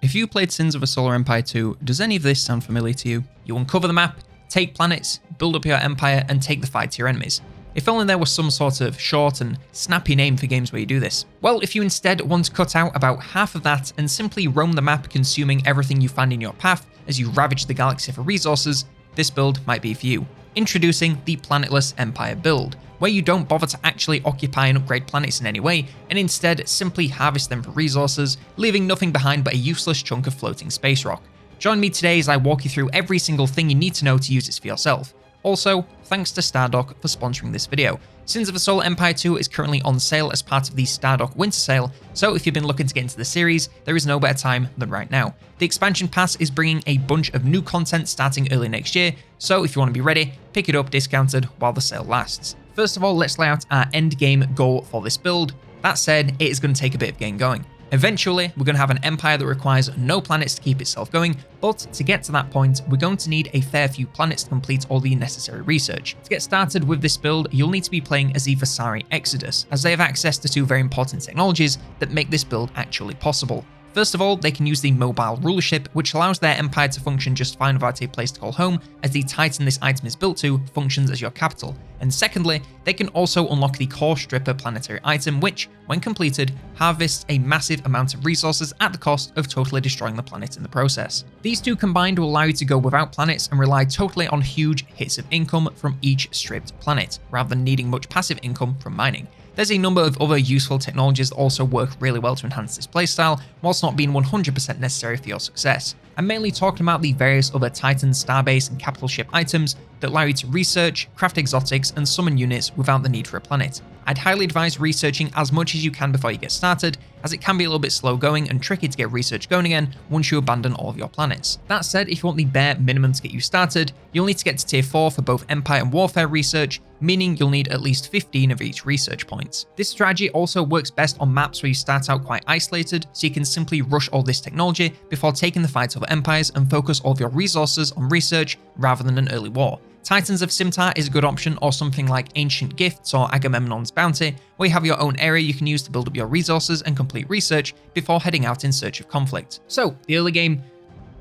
If you played Sins of a Solar Empire 2, does any of this sound familiar to you? You uncover the map, take planets, build up your empire, and take the fight to your enemies. If only there was some sort of short and snappy name for games where you do this. Well, if you instead want to cut out about half of that and simply roam the map consuming everything you find in your path as you ravage the galaxy for resources, this build might be for you. Introducing the Planetless Empire build, where you don't bother to actually occupy and upgrade planets in any way, and instead simply harvest them for resources, leaving nothing behind but a useless chunk of floating space rock. Join me today as I walk you through every single thing you need to know to use this for yourself. Also, thanks to Stardock for sponsoring this video. Sins of a Solar Empire 2 is currently on sale as part of the Stardock Winter Sale, so if you've been looking to get into the series, there is no better time than right now. The expansion pass is bringing a bunch of new content starting early next year, so if you want to be ready, pick it up discounted while the sale lasts. First of all, let's lay out our end game goal for this build. That said, it is going to take a bit of getting going. Eventually, we're going to have an empire that requires no planets to keep itself going, but to get to that point, we're going to need a fair few planets to complete all the necessary research. To get started with this build, you'll need to be playing as the Vasari Exodus, as they have access to two very important technologies that make this build actually possible. First of all, they can use the mobile rulership, which allows their empire to function just fine without a place to call home, as the Titan this item is built to functions as your capital. And secondly, they can also unlock the Core Stripper planetary item, which, when completed, harvests a massive amount of resources at the cost of totally destroying the planet in the process. These two combined will allow you to go without planets and rely totally on huge hits of income from each stripped planet, rather than needing much passive income from mining. There's a number of other useful technologies that also work really well to enhance this playstyle, whilst not being 100% necessary for your success. I'm mainly talking about the various other Titan, Starbase, and capital ship items that allow you to research, craft exotics, and summon units without the need for a planet. I'd highly advise researching as much as you can before you get started, as it can be a little bit slow going and tricky to get research going again once you abandon all of your planets. That said, if you want the bare minimum to get you started, you'll need to get to tier 4 for both Empire and Warfare research, meaning you'll need at least 15 of each research points. This strategy also works best on maps where you start out quite isolated, so you can simply rush all this technology before taking the fight over empires and focus all of your resources on research rather than an early war. Titans of Simtar is a good option, or something like Ancient Gifts or Agamemnon's Bounty, where you have your own area you can use to build up your resources and complete research before heading out in search of conflict. So, the early game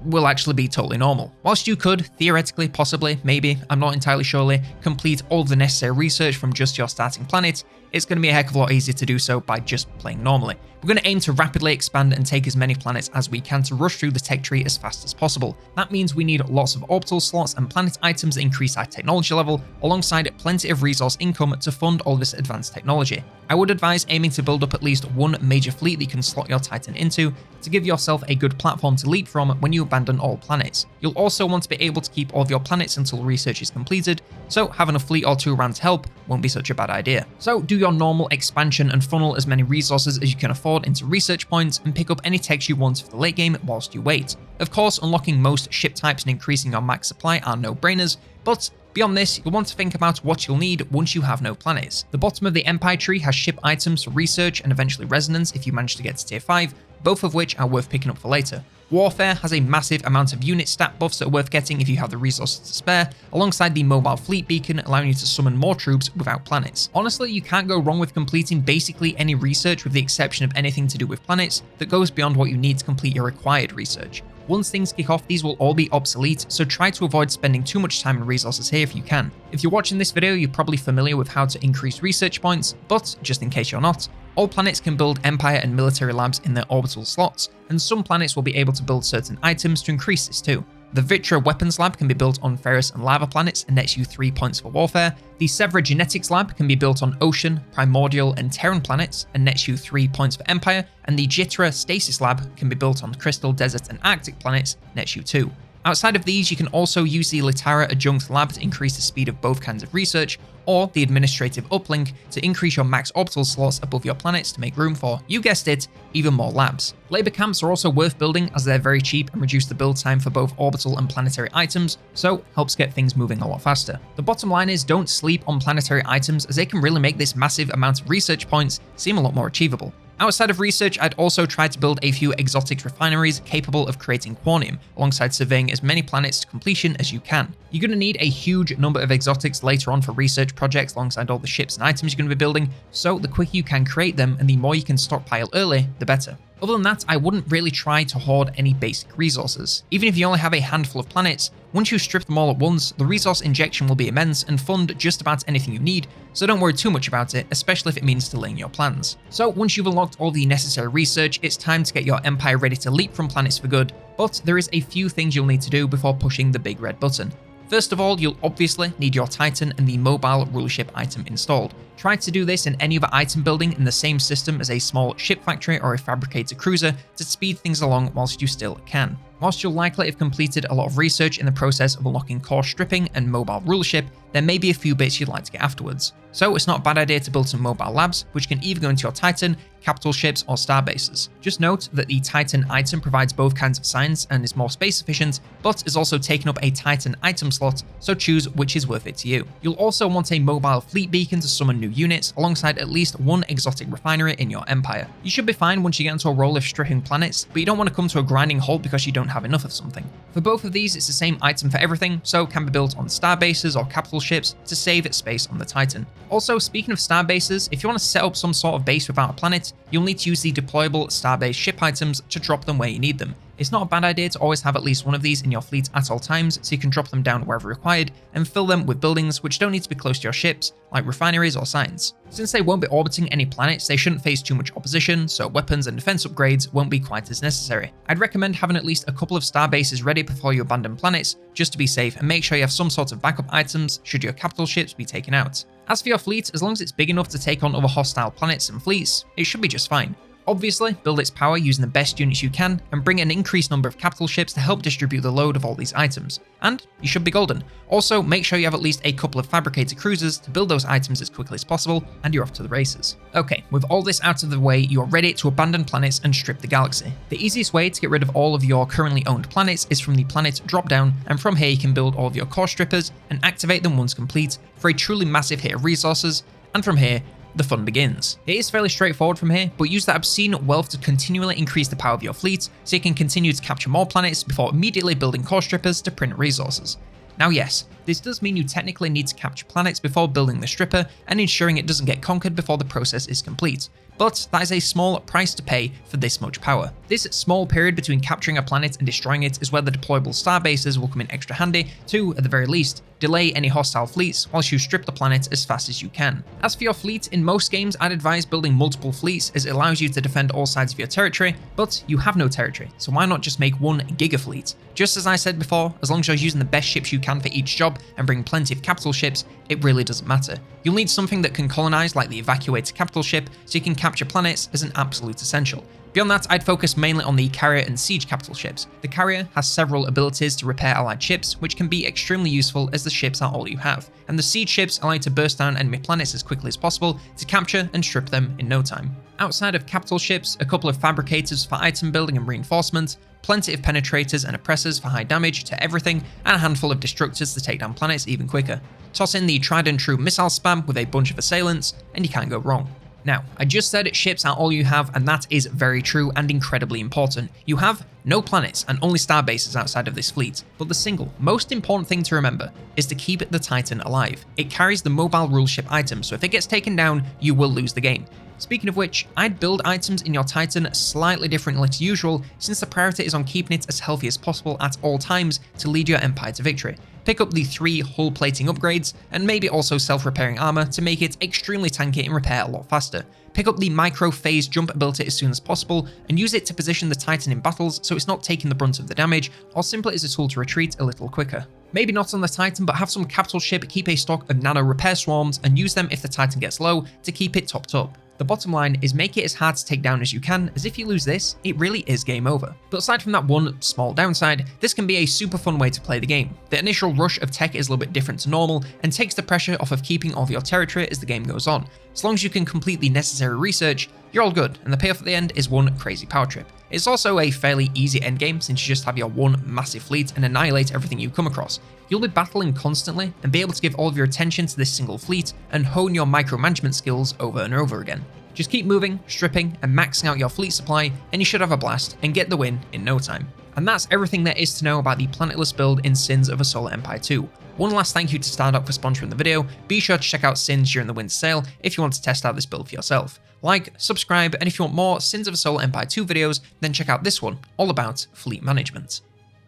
will actually be totally normal. Whilst you could, theoretically, possibly, maybe, I'm not entirely sure, complete all the necessary research from just your starting planet, it's going to be a heck of a lot easier to do so by just playing normally. We're going to aim to rapidly expand and take as many planets as we can to rush through the tech tree as fast as possible. That means we need lots of orbital slots and planet items that increase our technology level, alongside plenty of resource income to fund all this advanced technology. I would advise aiming to build up at least one major fleet that you can slot your Titan into to give yourself a good platform to leap from when you abandon all planets. You'll also want to be able to keep all of your planets until research is completed, so having a fleet or two around to help won't be such a bad idea. So do your normal expansion and funnel as many resources as you can afford into research points and pick up any techs you want for the late game whilst you wait. Of course, unlocking most ship types and increasing your max supply are no-brainers, but beyond this, you'll want to think about what you'll need once you have no planets. The bottom of the Empire tree has ship items for research and eventually resonance if you manage to get to tier 5, both of which are worth picking up for later. Warfare has a massive amount of unit stat buffs that are worth getting if you have the resources to spare, alongside the mobile fleet beacon allowing you to summon more troops without planets. Honestly, you can't go wrong with completing basically any research with the exception of anything to do with planets that goes beyond what you need to complete your required research. Once things kick off, these will all be obsolete, so try to avoid spending too much time and resources here if you can. If you're watching this video, you're probably familiar with how to increase research points, but just in case you're not, all planets can build empire and military labs in their orbital slots, and some planets will be able to build certain items to increase this too. The Vitra Weapons Lab can be built on Ferrous and Lava planets and nets you 3 points for warfare. The Severa Genetics Lab can be built on Ocean, Primordial, and Terran planets and nets you 3 points for Empire, and the Jitra Stasis Lab can be built on Crystal, Desert, and Arctic planets, nets you 2. Outside of these, you can also use the Litara Adjunct Lab to increase the speed of both kinds of research, or the Administrative Uplink to increase your max orbital slots above your planets to make room for, you guessed it, even more labs. Labor camps are also worth building as they're very cheap and reduce the build time for both orbital and planetary items, so helps get things moving a lot faster. The bottom line is don't sleep on planetary items as they can really make this massive amount of research points seem a lot more achievable. Outside of research, I'd also try to build a few exotic refineries capable of creating quanium, alongside surveying as many planets to completion as you can. You're going to need a huge number of exotics later on for research projects alongside all the ships and items you're going to be building, so the quicker you can create them and the more you can stockpile early, the better. Other than that, I wouldn't really try to hoard any basic resources. Even if you only have a handful of planets, once you strip them all at once, the resource injection will be immense and fund just about anything you need, so don't worry too much about it, especially if it means delaying your plans. So once you've unlocked all the necessary research, it's time to get your empire ready to leap from planets for good, but there is a few things you'll need to do before pushing the big red button. First of all, you'll obviously need your Titan and the mobile rulership item installed. Try to do this in any other item building in the same system as a small ship factory or a fabricator cruiser to speed things along whilst you still can. Whilst you'll likely have completed a lot of research in the process of unlocking core stripping and mobile rulership, there may be a few bits you'd like to get afterwards. So it's not a bad idea to build some mobile labs, which can either go into your Titan, capital ships, or star bases. Just note that the Titan item provides both kinds of science and is more space efficient, but is also taking up a Titan item slot, so choose which is worth it to you. You'll also want a mobile fleet beacon to summon new units, alongside at least one exotic refinery in your empire. You should be fine once you get into a roll of stripping planets, but you don't want to come to a grinding halt because you don't have enough of something. For both of these, it's the same item for everything, so can be built on star bases or capital ships to save space on the Titan. Also, speaking of star bases, if you want to set up some sort of base without a planet, you'll need to use the deployable starbase ship items to drop them where you need them. It's not a bad idea to always have at least one of these in your fleet at all times, so you can drop them down wherever required and fill them with buildings which don't need to be close to your ships, like refineries or signs. Since they won't be orbiting any planets, they shouldn't face too much opposition, so weapons and defense upgrades won't be quite as necessary. I'd recommend having at least a couple of star bases ready before you abandon planets, just to be safe, and make sure you have some sort of backup items should your capital ships be taken out. As for your fleet, as long as it's big enough to take on other hostile planets and fleets, it should be just fine. Obviously, build its power using the best units you can, and bring an increased number of capital ships to help distribute the load of all these items, and you should be golden. Also, make sure you have at least a couple of fabricator cruisers to build those items as quickly as possible, and you're off to the races. Okay, with all this out of the way, you're ready to abandon planets and strip the galaxy. The easiest way to get rid of all of your currently owned planets is from the planet drop-down, and from here you can build all of your core strippers and activate them once complete for a truly massive hit of resources, and from here, the fun begins. It is fairly straightforward from here, but use that obscene wealth to continually increase the power of your fleet so you can continue to capture more planets before immediately building core strippers to print resources. Now yes, this does mean you technically need to capture planets before building the stripper and ensuring it doesn't get conquered before the process is complete, but that is a small price to pay for this much power. This small period between capturing a planet and destroying it is where the deployable star bases will come in extra handy to, at the very least, delay any hostile fleets whilst you strip the planet as fast as you can. As for your fleet, in most games I'd advise building multiple fleets as it allows you to defend all sides of your territory, but you have no territory, so why not just make one giga fleet? Just as I said before, as long as you're using the best ships you can for each job and bring plenty of capital ships, it really doesn't matter. You'll need something that can colonize like the evacuator capital ship so you can capture planets as an absolute essential. Beyond that, I'd focus mainly on the carrier and siege capital ships. The carrier has several abilities to repair allied ships, which can be extremely useful as the ships are all you have, and the siege ships allow you to burst down enemy planets as quickly as possible to capture and strip them in no time. Outside of capital ships, a couple of fabricators for item building and reinforcement, plenty of penetrators and oppressors for high damage to everything, and a handful of destructors to take down planets even quicker. Toss in the tried and true missile spam with a bunch of assailants, and you can't go wrong. Now, I just said ships are all you have, and that is very true and incredibly important. You have no planets and only star bases outside of this fleet, but the single most important thing to remember is to keep the Titan alive. It carries the mobile ruleship item, so if it gets taken down, you will lose the game. Speaking of which, I'd build items in your Titan slightly differently to usual, since the priority is on keeping it as healthy as possible at all times to lead your empire to victory. Pick up the 3 hull plating upgrades, and maybe also self-repairing armor to make it extremely tanky and repair a lot faster. Pick up the micro phase jump ability as soon as possible, and use it to position the Titan in battles so it's not taking the brunt of the damage, or simply as a tool to retreat a little quicker. Maybe not on the Titan, but have some capital ship keep a stock of nano repair swarms and use them if the Titan gets low to keep it topped up. The bottom line is make it as hard to take down as you can, as if you lose this, it really is game over. But aside from that one small downside, this can be a super fun way to play the game. The initial rush of tech is a little bit different to normal and takes the pressure off of keeping all of your territory as the game goes on. As long as you can complete the necessary research, you're all good, and the payoff at the end is one crazy power trip. It's also a fairly easy endgame since you just have your one massive fleet and annihilate everything you come across. You'll be battling constantly and be able to give all of your attention to this single fleet and hone your micromanagement skills over and over again. Just keep moving, stripping, and maxing out your fleet supply, and you should have a blast and get the win in no time. And that's everything there is to know about the Planetless build in Sins of a Solar Empire 2. One last thank you to Stardock for sponsoring the video. Be sure to check out Sins during the winter sale if you want to test out this build for yourself. Like, subscribe, and if you want more Sins of a Solar Empire 2 videos, then check out this one, all about fleet management.